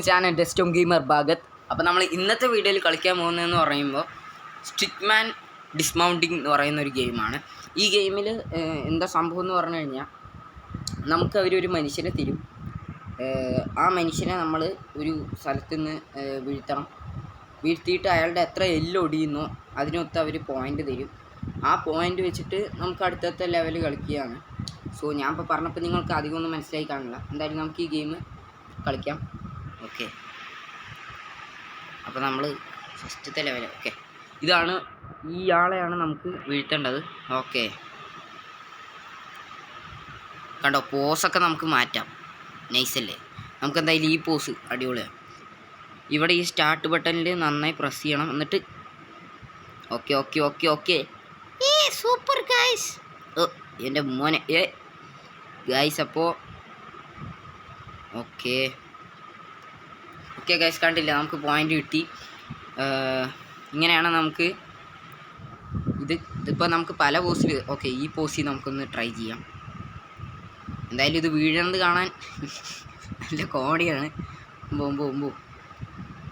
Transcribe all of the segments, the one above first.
Channel ഡെസ്റ്റോം gamer ഭാഗത്ത്. അപ്പോൾ നമ്മൾ ഇന്നത്തെ വീഡിയോയിൽ കളിക്കാൻ പോകുന്നതെന്ന് പറയുമ്പോൾ സ്ട്രിക്മാൻ ഡിസ്മൗണ്ടിങ് എന്ന് പറയുന്ന ഒരു ഗെയിമാണ്. ഈ ഗെയിമിൽ എന്താ സംഭവം എന്ന് പറഞ്ഞു കഴിഞ്ഞാൽ നമുക്ക് അവരൊരു മനുഷ്യനെ തരും. ആ മനുഷ്യനെ നമ്മൾ ഒരു സ്ഥലത്ത് നിന്ന് വീഴ്ത്തിയിട്ട് അയാളുടെ എത്ര എല്ല് ഒടിയുന്നോ അതിനൊത്ത് അവർ പോയിൻ്റ് തരും. ആ പോയിൻ്റ് വെച്ചിട്ട് നമുക്ക് അടുത്തത്തെ ലെവൽ കളിക്കുകയാണ്. സോ ഞാൻ ഇപ്പോൾ പറഞ്ഞപ്പോൾ നിങ്ങൾക്ക് അധികമൊന്നും മനസ്സിലായി കാണില്ല. എന്തായാലും നമുക്ക് ഈ ഗെയിം കളിക്കാം. ഓക്കെ, അപ്പോൾ നമ്മൾ ഫസ്റ്റത്തെ ലെവൽ. ഓക്കെ, ഇതാണ്, ഇയാളെയാണ് നമുക്ക് വീഴ്ത്തേണ്ടത്. ഓക്കെ, കണ്ടോ, പോസൊക്കെ നമുക്ക് മാറ്റാം. നൈസല്ലേ? നമുക്ക് എന്തായാലും ഈ പോസ് അടിപൊളിയാണ്. ഇവിടെ ഈ സ്റ്റാർട്ട് ബട്ടണിൽ നന്നായി പ്രസ് ചെയ്യണം. എന്നിട്ട് okay okay okay okay super guys. എൻ്റെ മോനെ ഗൈസ്. അപ്പോൾ ഓക്കെ ഓക്കെ ഗൈസ്, കണ്ടില്ല, നമുക്ക് പോയിൻ്റ് കിട്ടി. ഇങ്ങനെയാണ് നമുക്ക് ഇതിപ്പോൾ നമുക്ക് പല പോസിൽ. ഓക്കെ, ഈ പോസിൽ നമുക്കൊന്ന് ട്രൈ ചെയ്യാം. എന്തായാലും ഇത് വീഴുന്നത് കാണാൻ നല്ല കോമഡിയാണ്. ബോംബോ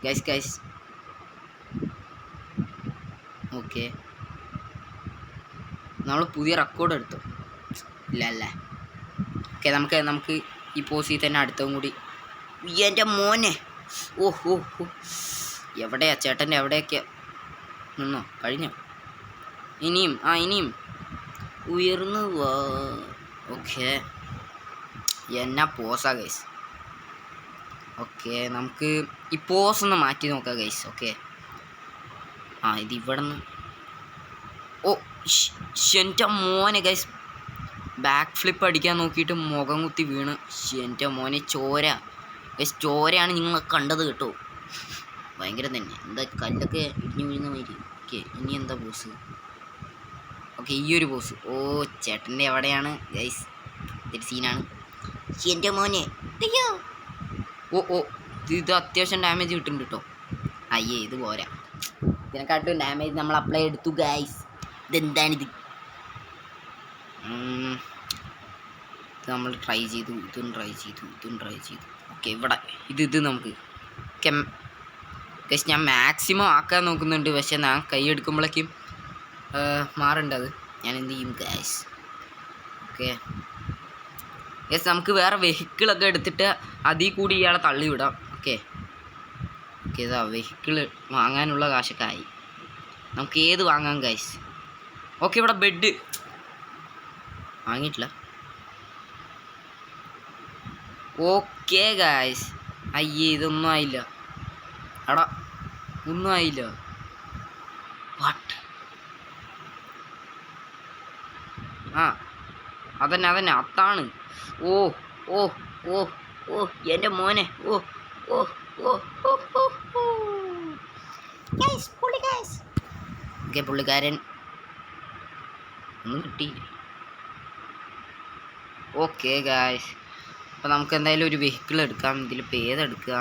ഗൈസ്. ഓക്കെ, നമ്മൾ പുതിയ റെക്കോർഡ് എടുത്തു. ഇല്ല. ഓക്കെ, നമുക്ക് ഈ പോസിൽ തന്നെ അടുത്തതും കൂടി. എൻ്റെ മോനെ, ഓഹോ എവിടെയാ ചേട്ടൻ്റെ? എവിടെയൊക്കെ നിന്നോ? കഴിഞ്ഞോ? ഇനിയും ഉയർന്നു വാ. ഓക്കെ, എന്നാ പോസാ ഗൈസ്. ഓക്കെ, നമുക്ക് ഈ പോസൊന്ന് മാറ്റി നോക്കാം ഗൈസ്. ഓക്കെ, ഇത് ഇവിടെ നിന്ന്. ഓ എൻ്റെ മോനെ ഗൈസ്, ബാക്ക് ഫ്ലിപ്പ് അടിക്കാൻ നോക്കിയിട്ട് മുഖം കുത്തി വീണ്. എൻ്റെ മോനെ, ചോര ഗൈസ്, ചോരയാണ് നിങ്ങൾ കണ്ടത് കേട്ടോ. ഭയങ്കര തന്നെ, എന്താ കല്ലൊക്കെ ഇടിഞ്ഞു വീഴുന്ന മാതിരി. ഓക്കെ, ഇനി എന്താ ബോസ്? ഓക്കെ, ഈ ഒരു ബോസ്. ഓ ചേട്ടൻ്റെ എവിടെയാണ് ഗൈസ്? ഇതൊരു സീനാണ്. എൻ്റെ മോനെ, അയ്യോ ഓ ഇത് അത്യാവശ്യം ഡാമേജ് കിട്ടുന്നുണ്ട് കേട്ടോ. അയ്യേ, ഇത് പോരാ. ഇതിനെക്കാട്ടും ഡാമേജ് നമ്മൾ അപ്ലൈ എടുത്തു ഗൈസ്. ഇതെന്താണിത്? നമ്മൾ ട്രൈ ചെയ്തു, ഇതും ട്രൈ ചെയ്തു. ഓക്കെ, ഇവിടെ ഇത് നമുക്ക് ഗൈസ്, ഞാൻ മാക്സിമം ആക്കാൻ നോക്കുന്നുണ്ട്. പക്ഷെ ഞാൻ കൈ എടുക്കുമ്പോഴേക്കും മാറണ്ട. അത് ഞാൻ എന്ത് ചെയ്യും ഗൈസ്? ഓക്കെ ഗൈസ്, നമുക്ക് വേറെ വെഹിക്കിളൊക്കെ എടുത്തിട്ട് അതിൽ കൂടി ഇയാളെ തള്ളി വിടാം. ഓക്കെ, ഇതാ വെഹിക്കിൾ വാങ്ങാനുള്ള കാശൊക്കെ ആയി. നമുക്ക് ഏത് വാങ്ങാം ഗൈസ്? ഓക്കെ, ഇവിടെ ബെഡ് വാങ്ങിയിട്ടില്ല. ഓക്കെ ഗൈസ്, അയ്യേ ഇതൊന്നും ആയില്ല. എടാ, ഒന്നും ആയില്ല. വാട്ട്? അതന്നെ അതാണ്. ഓ എൻ്റെ മോനെ. ഓക്കെ, പുള്ളിക്കാരൻ ഒന്നും കിട്ടിയില്ല. ഓക്കെ ഗായ്സ്, അപ്പോൾ നമുക്ക് എന്തായാലും ഒരു വെഹിക്കിൾ എടുക്കാം. ഇതിലിപ്പോൾ ഏതെടുക്കുക?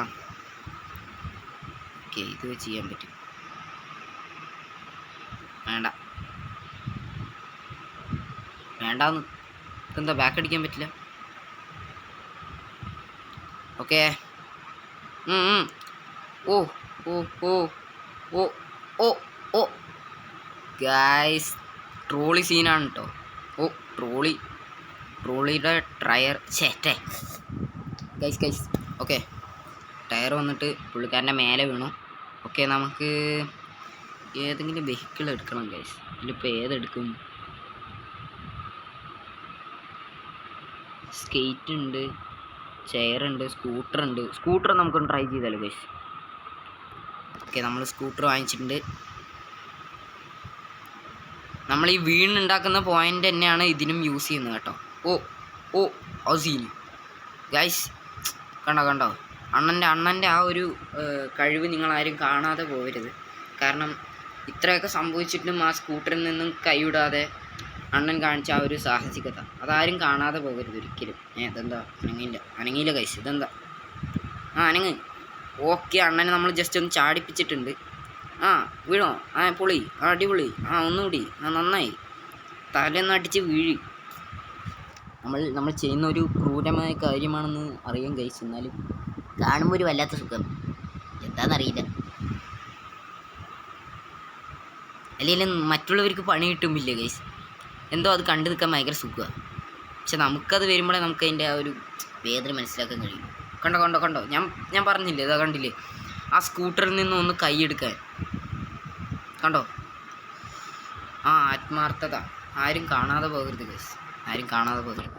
ഓക്കെ, ഇത് വെച്ച് ചെയ്യാൻ പറ്റും. വേണ്ടാന്ന്. ഇതെന്താ ബാക്ക് അടിക്കാൻ പറ്റില്ല? ഓക്കെ, ഓ ഗായ്സ്, ട്രോളി സീനാണ് കേട്ടോ. ട്രോളിയുടെ ടയർ ചേട്ടേ ഗൈസ്. ഓക്കെ, ടയർ വന്നിട്ട് പുള്ളിക്കാരൻ്റെ മേലെ വീണു. ഓക്കെ, നമുക്ക് ഏതെങ്കിലും വെഹിക്കിൾ എടുക്കണം ഗൈസ്. ഇതിലിപ്പോൾ ഏതെടുക്കും? സ്കേറ്റ് ഉണ്ട്, ചെയറുണ്ട്, സ്കൂട്ടർ നമുക്കൊന്ന് ട്രൈ ചെയ്താലോ ഗൈസ്. ഓക്കെ, നമ്മൾ സ്കൂട്ടർ വാങ്ങിച്ചിട്ടുണ്ട്. നമ്മൾ ഈ വീണുണ്ടാക്കുന്ന പോയിൻ്റ് തന്നെയാണ് ഇതിനും യൂസ് ചെയ്യുന്നത് കേട്ടോ. ഓ സീന് ഗൈസ്, കണ്ടോ അണ്ണൻ്റെ ആ ഒരു കഴിവ് നിങ്ങളാരും കാണാതെ പോകരുത്. കാരണം ഇത്രയൊക്കെ സംഭവിച്ചിട്ടും ആ സ്കൂട്ടറിൽ നിന്നും കൈവിടാതെ അണ്ണൻ കാണിച്ച ആ ഒരു സാഹസികത അതാരും കാണാതെ പോകരുത് ഒരിക്കലും. ഇതെന്താ അനങ്ങിയില്ല ഗൈസ്? ഇതെന്താ? അനങ്ങ്. ഓക്കെ, അണ്ണനെ നമ്മൾ ജസ്റ്റ് ഒന്ന് ചാടിപ്പിച്ചിട്ടുണ്ട്. വീണോ? പൊളി, അടിപൊളി. ഒന്നുകൂടി, നന്നായി. തലയൊന്ന് അടിച്ച് വീഴി. നമ്മൾ ചെയ്യുന്ന ഒരു ക്രൂരമായ കാര്യമാണെന്ന് അറിയാം ഗൈസ്. എന്നാലും കാണുമ്പോൾ ഒരു വല്ലാത്ത സുഖം, എന്താണെന്നറിയില്ല. അല്ലെങ്കിൽ മറ്റുള്ളവർക്ക് പണി കിട്ടുമില്ല ഗൈസ്, എന്തോ അത് കണ്ടു നിൽക്കാൻ ഭയങ്കര സുഖമാണ്. പക്ഷെ നമുക്കത് വരുമ്പോഴേ നമുക്ക് അതിൻ്റെ ആ ഒരു വേദന മനസ്സിലാക്കാൻ കഴിയും. കണ്ടോ കണ്ടോ കണ്ടോ, ഞാൻ പറഞ്ഞില്ലേ, ഇതാ കണ്ടില്ലേ ആ സ്കൂട്ടറിൽ നിന്ന് ഒന്ന് കൈയെടുക്കാൻ, കണ്ടോ? ആ ആത്മാർത്ഥത, ആരും കാണാതെ പോകരുത് ഗൈസ്, ആരും കാണാതെ പോകരുത്.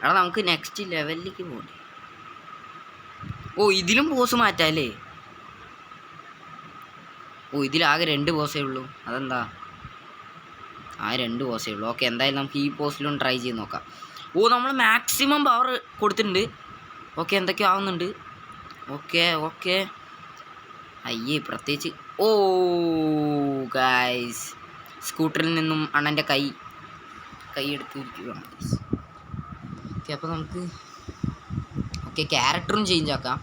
എടാ നമുക്ക് നെക്സ്റ്റ് ലെവലിലേക്ക് പോകണ്ടേ? ഓ ഇതിലും ബോസ് മാറ്റാല്ലേ? ഓ ഇതിലാകെ 2 ബോസേ ഉള്ളൂ, അതെന്താ? ആ 2 ബോസേ ഉള്ളൂ. ഓക്കെ, എന്തായാലും നമുക്ക് ഈ പോസ്റ്റിലൊന്ന് ട്രൈ ചെയ്ത് നോക്കാം. ഓ നമ്മൾ മാക്സിമം പവർ കൊടുത്തിട്ടുണ്ട്. ഓക്കെ, എന്തൊക്കെയോ ആവുന്നുണ്ട്. ഓക്കെ അയ്യേ, പ്രത്യേകിച്ച് ഓ ഗൈസ്, സ്കൂട്ടറിൽ നിന്നും അണ്ണൻ്റെ കൈ എടുത്തിരിക്കുകയാണ് ഗൈസ്. ഓക്കെ, അപ്പോൾ നമുക്ക് ക്യാരക്ടറും ചേഞ്ച് ആക്കാം.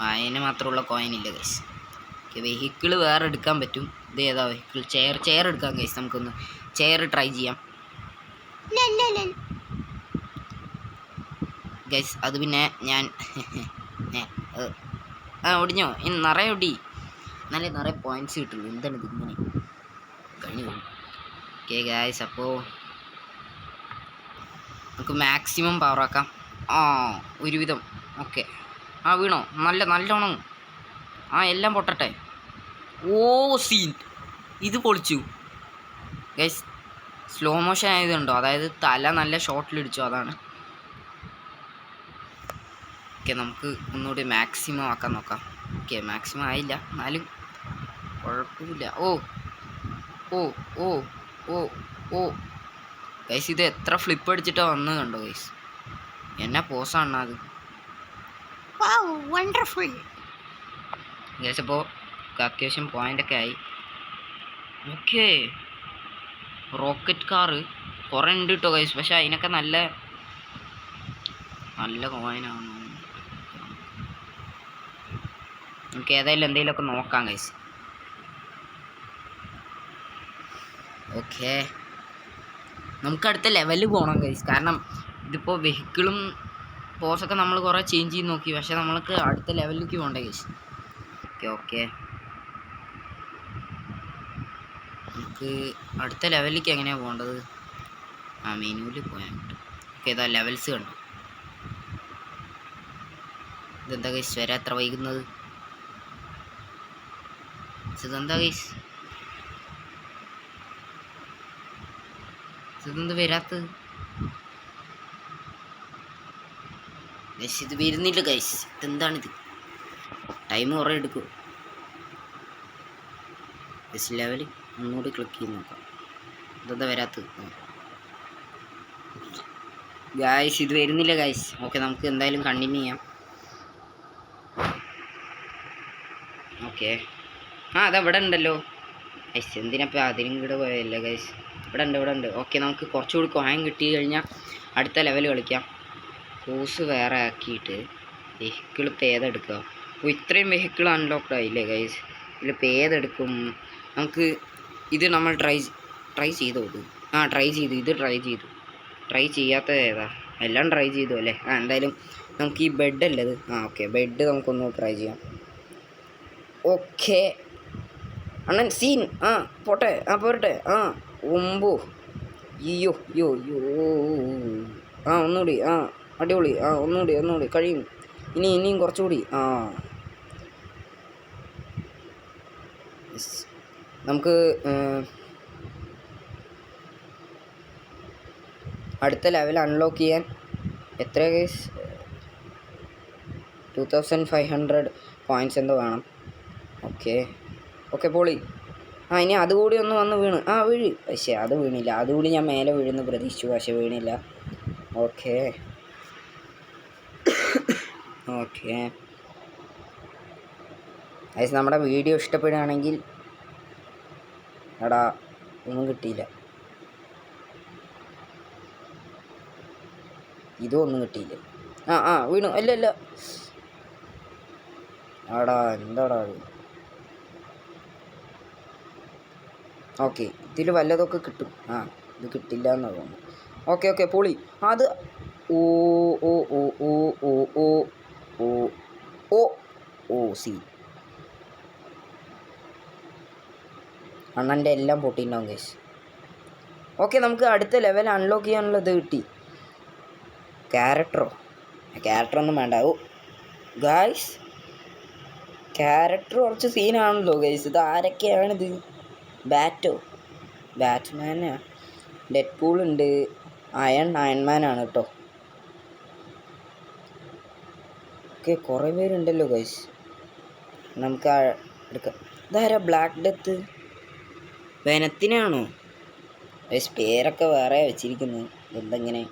അതിന് മാത്രമുള്ള കോയിനില്ല ഗൈസ്. ഓക്കെ, വെഹിക്കിൾ വേറെ എടുക്കാൻ പറ്റും. ഇത് ഏതാ വെഹിക്കിൾ? ചെയർ എടുക്കാം ഗൈസ്. നമുക്കൊന്ന് ചെയർ ട്രൈ ചെയ്യാം ഗൈസ്. അത് പിന്നെ ഞാൻ ഒടിഞ്ഞോ? നിറയെ ഒടി, നിറയെ പോയിന്റ്സ് കിട്ടുള്ളൂ. എന്താണ് ഇത് ഇങ്ങനെ കഴിഞ്ഞു പോകും? ഓക്കെ ഗൈസ്, അപ്പോൾ നമുക്ക് മാക്സിമം പവർ ആക്കാം. ഒരുവിധം ഓക്കെ. വീണോ? നല്ലോണം. എല്ലാം പൊട്ടട്ടെ. ഓ സീൻ, ഇത് പൊളിച്ചു ഗൈസ്. Slow motion ആയതുണ്ടോ? അതായത് തല നല്ല ഷോട്ടിലിടിച്ചു, അതാണ്. ഓക്കെ, നമുക്ക് ഒന്നുകൂടി മാക്സിമം ആക്കാൻ നോക്കാം. ഓക്കെ, മാക്സിമം ആയില്ല, എന്നാലും കുഴപ്പമില്ല. ഓ ഗൈസ്, ഇത് എത്ര ഫ്ലിപ്പ് അടിച്ചിട്ടാ വന്ന് കണ്ടോ ഗൈസ്? എന്നാ പോസാണ് അത്. Wonderful guys. അപ്പോൾ അത്യാവശ്യം പോയിൻ്റൊക്കെ ആയി. ഓക്കെ, റോക്കറ്റ് കാറ് കുറേ ഉണ്ട് കേട്ടോ ഗൈസ്, പക്ഷെ അതിനൊക്കെ നല്ല കോയിനാണ്. നമുക്ക് ഏതായാലും എന്തെങ്കിലുമൊക്കെ നോക്കാം ഗൈസ്. ഓക്കെ, നമുക്ക് അടുത്ത ലെവലിൽ പോകണം ഗൈസ്. കാരണം ഇതിപ്പോൾ വെഹിക്കിളും പോസൊക്കെ നമ്മൾ കുറേ ചേഞ്ച് ചെയ്ത് നോക്കി, പക്ഷെ നമ്മൾക്ക് അടുത്ത ലെവലിലേക്ക് പോകണ്ടേ ഗൈസ്. ഓക്കെ നമുക്ക് അടുത്ത ലെവലിലേക്ക് എങ്ങനെയാണ് പോകേണ്ടത്? മെനുവിൽ പോയാൽ കിട്ടും. ഓക്കെ, ഇതാ ലെവൽസ് കണ്ടു. ഇതെന്താ ഗൈസ് വരാൻ എത്ര വൈകുന്നത്? ഇതെന്താ ഗൈസ്, ഇതെന്ത് വരാത്തത്? ഗൈസ് ഇത് വരുന്നില്ല ഗൈസ്, ഇതെന്താണിത്? ടൈം കുറേ എടുക്കും ഗൈസ്. ലെവൽ ഒന്നുകൂടി ക്ലിക്ക് ചെയ്ത് നോക്കാം. ഇതെന്താ വരാത്തത് ഗൈസ്? ഇത് വരുന്നില്ല ഗൈസ്. ഓക്കെ, നമുക്ക് എന്തായാലും കണ്ടിന്യൂ ചെയ്യാം. ഓക്കെ, അതാ ഇവിടെ ഉണ്ടല്ലോ ഗൈസ്. എന്തിനപ്പോൾ അതിനും കൂടെ പോയല്ലോ ഗൈസ്? ഇവിടെ ഉണ്ട്. ഓക്കെ, നമുക്ക് കുറച്ചുകൂടി കോയിൻ കിട്ടി കഴിഞ്ഞാൽ അടുത്ത ലെവൽ കളിക്കാം. ഹോസ് വേറെ ആക്കിയിട്ട് വെഹിക്കിൾ ഇപ്പോൾ ഏതെടുക്കുക? ഇത്രയും വെഹിക്കിൾ അൺലോക്ക്ഡ് ആയില്ലേ ഗൈസ്? ഇതിലിപ്പോൾ ഏതെടുക്കും? നമുക്ക് ഇത് നമ്മൾ ട്രൈ ചെയ്തോ? ഇത് ട്രൈ ചെയ്യാത്തത് ഏതാ? എല്ലാം ട്രൈ ചെയ്തു അല്ലേ? എന്തായാലും നമുക്ക് ഈ ബെഡ് അല്ലത്. ഓക്കെ, ബെഡ് നമുക്കൊന്ന് ട്രൈ ചെയ്യാം. ഓക്കെ അണ്ണൻ സീൻ. പോട്ടെ, പോരട്ടെ. ഒമ്പോ അയ്യോ ഒന്നുകൂടി. അടിപൊളി. ഒന്നുകൂടി കഴിയും. ഇനിയും കുറച്ചുകൂടി. നമുക്ക് അടുത്ത ലെവൽ അൺലോക്ക് ചെയ്യാൻ എത്ര കേസ്? 2500 പോയിൻറ്റ്സ് എന്തോ വേണം. ഓക്കെ പൊളി. ഇനി അതുകൂടി ഒന്ന് വന്ന് വീണ്. വീഴ്. പക്ഷേ അത് വീണില്ല. അതുകൂടി ഞാൻ മേലെ വീഴുന്നു പ്രതീക്ഷിച്ചു, പക്ഷെ വീണില്ല. ഓക്കെ ഗൈസ്, നമ്മുടെ വീഡിയോ ഇഷ്ടപ്പെടുകയാണെങ്കിൽ എടാ ഒന്നും കിട്ടിയില്ല. ഇതും ഒന്നും കിട്ടിയില്ല. വീണു. അല്ല എന്താടാ അത്? ഓക്കെ, ഇതിൽ വല്ലതൊക്കെ കിട്ടും. ഇത് കിട്ടില്ല എന്നാണ് തോന്നുന്നു. ഓക്കെ പൊളി. അത് ഓ ഓ ഓ ഓ സി അണ്ണൻ്റെ എല്ലാം പൊട്ടിയിട്ടുണ്ടാവും ഗൈസ്. ഓക്കെ, നമുക്ക് അടുത്ത ലെവൽ അൺലോക്ക് ചെയ്യാനുള്ള ഇത് കിട്ടി. ക്യാരക്ടറൊന്നും വേണ്ട. ഓ ഗൈസ്, ക്യാരക്ടർ കുറച്ച് സീനാണല്ലോ ഗൈസ്. ഇത് ആരൊക്കെയാണിത്? ബാറ്റ്മാനാ, ഡെഡ്പൂൾ ഉണ്ട്, അയൺമാനാണ് കേട്ടോ. ഓക്കെ, കുറേ പേരുണ്ടല്ലോ ഗൈസ്. നമുക്ക് എടുക്കാം. ഇതാരാ? ബ്ലാക്ക് ഡെത്ത് വെനത്തിനാണോ ഗൈസ്? പേരൊക്കെ വേറെ വെച്ചിരിക്കുന്നു. എന്തെങ്ങനെ?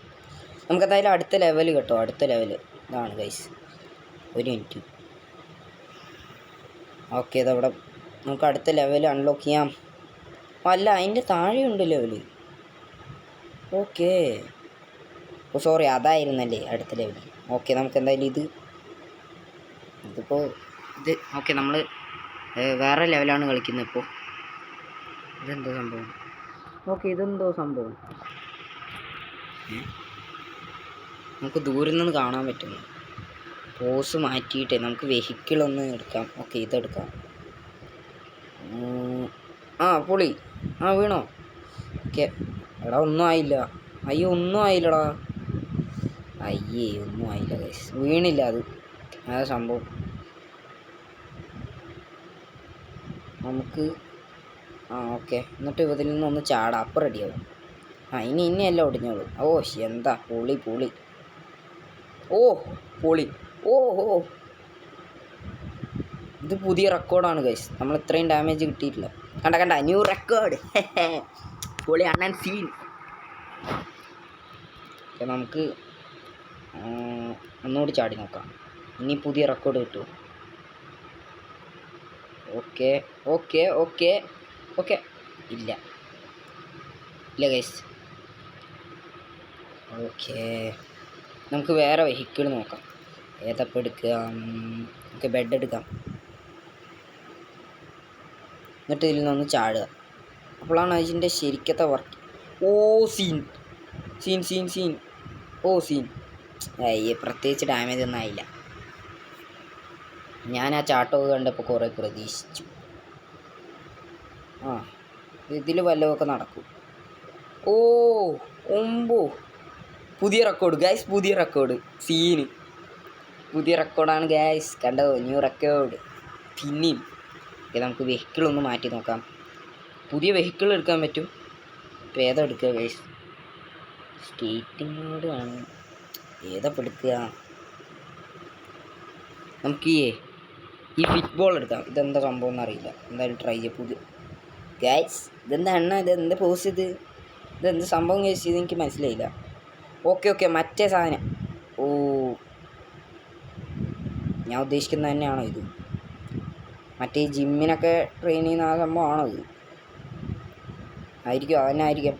നമുക്കെന്തായാലും അടുത്ത ലെവൽ കേട്ടോ. അടുത്ത ലെവൽ ഇതാണ് ഗൈസ്. ഒരു മിനിറ്റ്. ഓക്കെ, ഇതവിടെ നമുക്ക് അടുത്ത ലെവൽ അൺലോക്ക് ചെയ്യാം. അല്ല, അതിൻ്റെ താഴെയുണ്ട് ലെവല്. ഓക്കെ, ഓ സോറി, അതായിരുന്നല്ലേ അടുത്ത ലെവൽ. ഓക്കെ, നമുക്ക് എന്തായാലും ഇതിപ്പോൾ ഓക്കെ, നമ്മൾ വേറെ ലെവലാണ് കളിക്കുന്നത് ഇപ്പോൾ. ഇതെന്തോ സംഭവം? ഓക്കെ, ഇതെന്തോ സംഭവം? നമുക്ക് ദൂരെ നിന്ന് കാണാൻ പറ്റുന്നു. പോസ് മാറ്റിയിട്ട് നമുക്ക് വെഹിക്കിളൊന്ന് എടുക്കാം. ഓക്കെ, ഇതെടുക്കാം. പൊളി. വീണോ? ഓക്കെ, എടാ ഒന്നും ആയില്ല. അയ്യോ, ഒന്നും ആയില്ലടാ. ഒന്നും ആയില്ല ഗൈസ്. വീണില്ല അത്. അതാ സംഭവം. നമുക്ക് ഓക്കെ, എന്നിട്ട് ഇതിൽ നിന്നൊന്ന് ചാടാം. അപ്പം റെഡിയാവും. ഇനിയല്ല ഒടിഞ്ഞോളൂ. ഓ എന്താ പൊളി. ഓ പൊളി. ഓ ഇത് പുതിയ റെക്കോർഡാണ് ഗൈസ്. നമ്മൾ ഇത്രയും ഡാമേജ് കിട്ടിയിട്ടില്ല. കണ്ട ന്യൂ റെക്കോർഡ്. പൊളി അണ്ണൻ സീൻ. നമുക്ക് ഒന്നുകൂടി ചാടി നോക്കാം. ഇനി പുതിയ റെക്കോർഡ് കിട്ടുമോ? ഓക്കെ. ഇല്ല ഗൈസ്. ഓക്കെ, നമുക്ക് വേറെ വെഹിക്കിൾ നോക്കാം. ഏതപ്പം എടുക്കുക? നമുക്ക് ബെഡ് എടുക്കാം. എന്നിട്ട് ഇതിൽ നിന്നൊന്ന് ചാടുക. അപ്പോഴാണ് അതിൻ്റെ ശരിക്കത്തെ വർക്ക്. ഓ സീൻ. ഓ സീൻ. പ്രത്യേകിച്ച് ഡാമേജ് ഒന്നും ആയില്ല. ഞാൻ ആ ചാട്ടമൊക്കെ കണ്ടപ്പോൾ കുറേ പ്രതീക്ഷിച്ചു. ഇതിൽ വല്ലതൊക്കെ നടക്കും. പുതിയ റെക്കോർഡ് ഗൈസ്. പുതിയ റെക്കോർഡാണ് ഗൈസ്. കണ്ടോ? New record. പിന്നെയും നമുക്ക് വെഹിക്കിളൊന്ന് മാറ്റി നോക്കാം. പുതിയ വെഹിക്കിൾ എടുക്കാൻ പറ്റും. ഇപ്പോൾ ഏതാ എടുക്കുക ഗൈസ്? സ്കേറ്റിംഗ് ആണ്. ഏതപ്പം എടുക്കുക? നമുക്ക് ഈ ഫുട്ബോൾ എടുക്കാം. ഇതെന്താ സംഭവം എന്നറിയില്ല. എന്തായാലും ട്രൈ ചെയ്യാം. പുതിയ ഗൈസ്, ഇതെന്താ ഇതെന്താ പോസ് ഇതെന്ത് സംഭവം ഗൈസ്? ഇതെനിക്ക് മനസ്സിലായില്ല. ഓക്കെ, മറ്റേ സാധനം. ഞാൻ ഉദ്ദേശിക്കുന്നത് തന്നെയാണോ ഇത്? മറ്റേ ജിമ്മിനൊക്കെ ട്രെയിൻ ചെയ്യുന്ന ആ സംഭവമാണോ ഇത്? ആയിരിക്കും, അതന്നെ ആയിരിക്കാം.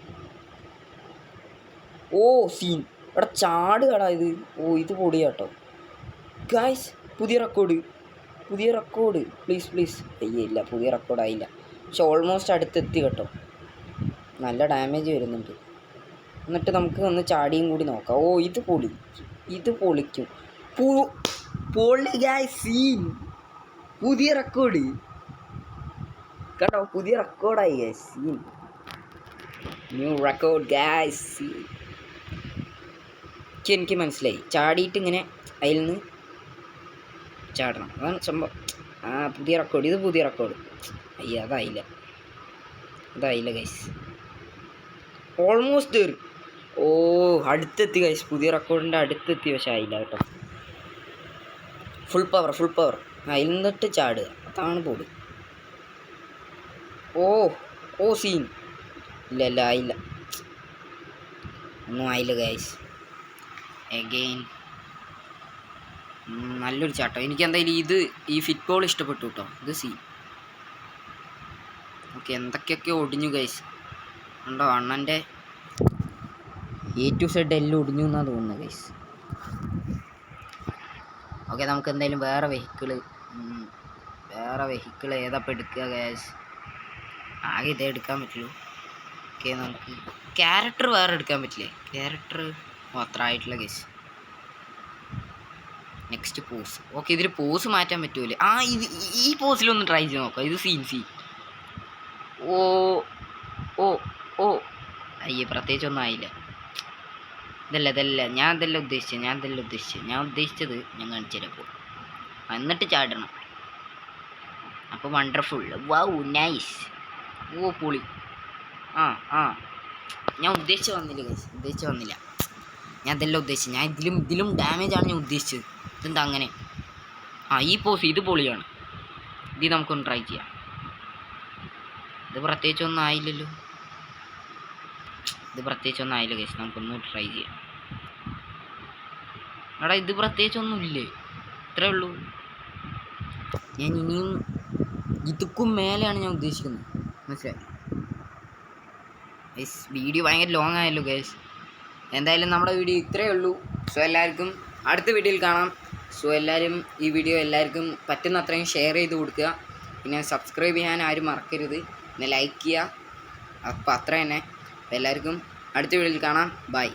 സീൻ. ഇവിടെ ചാടുകടാ ഇത്. ഇത് പൊടിയാട്ടോ ഗൈസ്. പുതിയ റെക്കോർഡ്. പ്ലീസ്. ഇല്ല, പുതിയ റെക്കോർഡായില്ല. പക്ഷെ ഓൾമോസ്റ്റ് അടുത്തെത്തി കേട്ടോ. നല്ല ഡാമേജ് വരുന്നുണ്ട്. എന്നിട്ട് നമുക്ക് ഒന്ന് ചാടിയും കൂടി നോക്കാം. ഇത് പൊളിക്കും. പൊളി ഗൈസ്. സീൻ. പുതിയ റെക്കോർഡ് കേട്ടോ. പുതിയ റെക്കോർഡായി guys. Scene. New record guys. Scene. എനിക്ക് മനസ്സിലായി. ചാടിയിട്ട് ഇങ്ങനെ അതിൽ നിന്ന് ചാടണം. അതാണ് സംഭവം. പുതിയ റെക്കോർഡ്. ഇത് പുതിയ റെക്കോർഡ്. അതായില്ല ഗൈസ്. ഓൾമോസ്റ്റ് കയറി. അടുത്തെത്തി ഗൈസ്. പുതിയ റെക്കോർഡിൻ്റെ അടുത്തെത്തി. പക്ഷെ ആയില്ല കേട്ടോ. Full power. അതിൽ നിന്നിട്ട് ചാടുക. അതാണ് പൊടി. സീൻ. ഇല്ല ആയില്ല. ഒന്നും ആയില്ല ഗൈസ്. എഗെയിൻ നല്ലൊരു ചാട്ടം. എനിക്ക് എന്തായാലും ഈ ഫുട്ബോൾ ഇഷ്ടപ്പെട്ടു കേട്ടോ. ഇത് സീൻ. ഓക്കെ, എന്തൊക്കെയൊക്കെ ഒടിഞ്ഞു ഗൈസ്. ഉണ്ടോ? അണ്ണൻ്റെ A to Z എല്ലാം ഒടിഞ്ഞു എന്നാണ് തോന്നുന്നത് ഗൈസ്. ഓക്കെ, നമുക്ക് എന്തായാലും വേറെ വെഹിക്കിൾ ഏതപ്പം എടുക്കുക ഗൈസ്? ആകെ ഇതേ എടുക്കാൻ പറ്റുള്ളൂ. ഓക്കെ, നമുക്ക് ക്യാരക്ടർ വേറെ എടുക്കാൻ പറ്റില്ലേ? ക്യാരക്ടർ അത്ര ആയിട്ടില്ല ഗൈസ്. Next pose. ഓക്കെ, ഇതിൽ പോസ് മാറ്റാൻ പറ്റൂലേ? ആ ഇത് ഈ പോസിലൊന്ന് ട്രൈ ചെയ്ത് നോക്കാം. ഇത് സി. ഓ ഓ ഓ അയ്യേ, പ്രത്യേകിച്ചൊന്നും ആയില്ല. ഇതല്ല ഞാൻ ഇതല്ല ഉദ്ദേശിച്ചത് ഞാൻ കാണിച്ചുതരപ്പോൾ. എന്നിട്ട് ചാടണം. അപ്പോൾ വണ്ടർഫുൾ. Wow nice. ഓ പൊളി. ആ ഞാൻ ഉദ്ദേശിച്ച് വന്നില്ല. ഞാൻ ഇതെല്ലാം ഉദ്ദേശിച്ചത്. ഞാൻ ഇതിലും ഡാമേജാണ് ഞാൻ ഉദ്ദേശിച്ചത്. ഇതെന്താ അങ്ങനെ? ഈ പോസ് ഇത് പൊളിയാണ്. ഇത് നമുക്കൊന്ന് ട്രൈ ചെയ്യാം. ഇത് പ്രത്യേകിച്ചൊന്നും ആയില്ലല്ലോ ഗൈസ്. നമുക്കൊന്ന് ട്രൈ ചെയ്യാം. എടാ ഇത് പ്രത്യേകിച്ചൊന്നും ഇല്ലേ? ഇത്രേ ഉള്ളൂ. ഞാൻ ഇനിയും ഇതുക്കും മേലെയാണ് ഞാൻ ഉദ്ദേശിക്കുന്നത്. മനസ്സിലായി? ഗൈസ് വീഡിയോ ഭയങ്കര ലോങ് ആയല്ലോ ഗൈസ്. എന്തായാലും നമ്മുടെ വീഡിയോ ഇത്രയേ ഉള്ളൂ. സോ എല്ലാവർക്കും അടുത്ത വീഡിയോയിൽ കാണാം. സോ എല്ലാവരും ഈ വീഡിയോ എല്ലാവർക്കും പറ്റുന്ന അത്രയും ഷെയർ ചെയ്ത് കൊടുക്കുക. പിന്നെ സബ്സ്ക്രൈബ് ചെയ്യാൻ ആരും മറക്കരുത്. പിന്നെ ലൈക്ക് ചെയ്യുക. അപ്പോൾ അത്ര തന്നെ. എല്ലാവർക്കും അടുത്ത വീഡിയോയിൽ കാണാം. ബൈ.